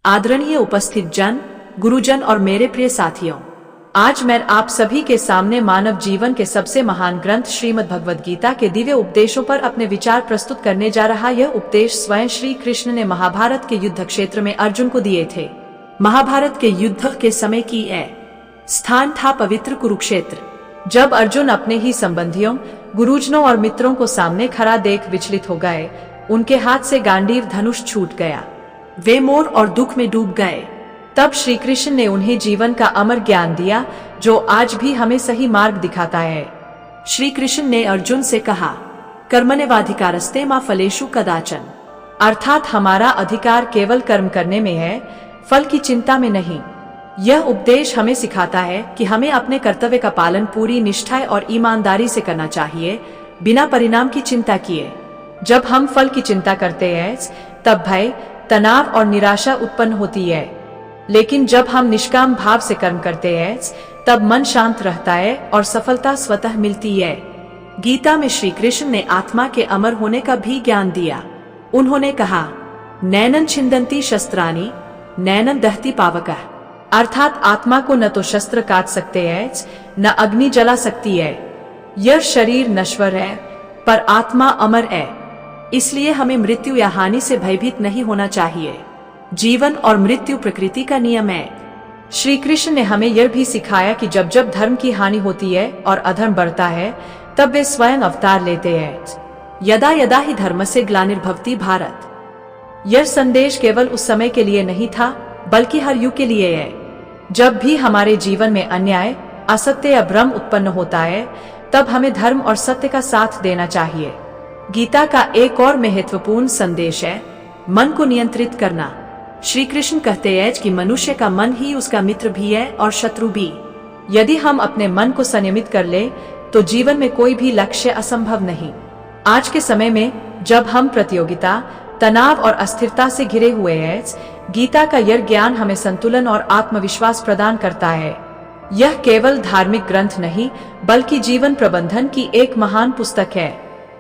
आदरणीय उपस्थित जन, गुरुजन और मेरे प्रिय साथियों, आज मैं आप सभी के सामने मानव जीवन के सबसे महान ग्रंथ श्रीमद् भगवद गीता के दिव्य उपदेशों पर अपने विचार प्रस्तुत करने जा रहा। यह उपदेश स्वयं श्री कृष्ण ने महाभारत के युद्ध क्षेत्र में अर्जुन को दिए थे। महाभारत के युद्ध के समय की स्थान था पवित्र कुरुक्षेत्र। जब अर्जुन अपने ही संबंधियों, गुरुजनों और मित्रों को सामने खड़ा देख विचलित हो गए, उनके हाथ से गांडीव धनुष छूट गया। वे मोह और दुख में डूब गए। तब श्री कृष्ण ने उन्हें जीवन का अमर ज्ञान दिया, जो आज भी हमें सही मार्ग दिखाता है। श्री कृष्ण ने अर्जुन से कहा, कर्मण्येवाधिकारस्ते मा फलेषु कदाचन, अर्थात हमारा अधिकार केवल कर्म करने में है, फल की चिंता में नहीं। यह उपदेश हमें सिखाता है कि हमें अपने कर्तव्य का पालन पूरी निष्ठा और ईमानदारी से करना चाहिए, बिना परिणाम की चिंता किए। जब हम फल की चिंता करते हैं, तब भय, तनाव और निराशा उत्पन्न होती है, लेकिन जब हम निष्काम भाव से कर्म करते हैं, तब मन शांत रहता है और सफलता स्वतः मिलती है। गीता में श्री कृष्ण ने आत्मा के अमर होने का भी ज्ञान दिया। उन्होंने कहा, नैनन छिन्दन्ति शस्त्राणि नैनन दहति पावकः, अर्थात आत्मा को न तो शस्त्र काट सकते हैं, न अग्नि जला सकती है। यह शरीर नश्वर है, पर आत्मा अमर है। इसलिए हमें मृत्यु या हानि से भयभीत नहीं होना चाहिए। जीवन और मृत्यु प्रकृति का नियम है। श्री कृष्ण ने हमें यह भी सिखाया कि जब जब धर्म की हानि होती है और अधर्म बढ़ता है, तब वे स्वयं अवतार लेते हैं। यदा यदा ही धर्मस्य ग्लानिर्भवति भारत। यह संदेश केवल उस समय के लिए नहीं था, बल्कि हर युग के लिए है। जब भी हमारे जीवन में अन्याय, असत्य या भ्रम उत्पन्न होता है, तब हमें धर्म और सत्य का साथ देना चाहिए। गीता का एक और महत्वपूर्ण संदेश है, मन को नियंत्रित करना। श्री कृष्ण कहते हैं कि मनुष्य का मन ही उसका मित्र भी है और शत्रु भी। यदि हम अपने मन को संयमित कर ले, तो जीवन में कोई भी लक्ष्य असंभव नहीं। आज के समय में जब हम प्रतियोगिता, तनाव और अस्थिरता से घिरे हुए हैं, गीता का यह ज्ञान हमें संतुलन और आत्मविश्वास प्रदान करता है। यह केवल धार्मिक ग्रंथ नहीं, बल्कि जीवन प्रबंधन की एक महान पुस्तक है।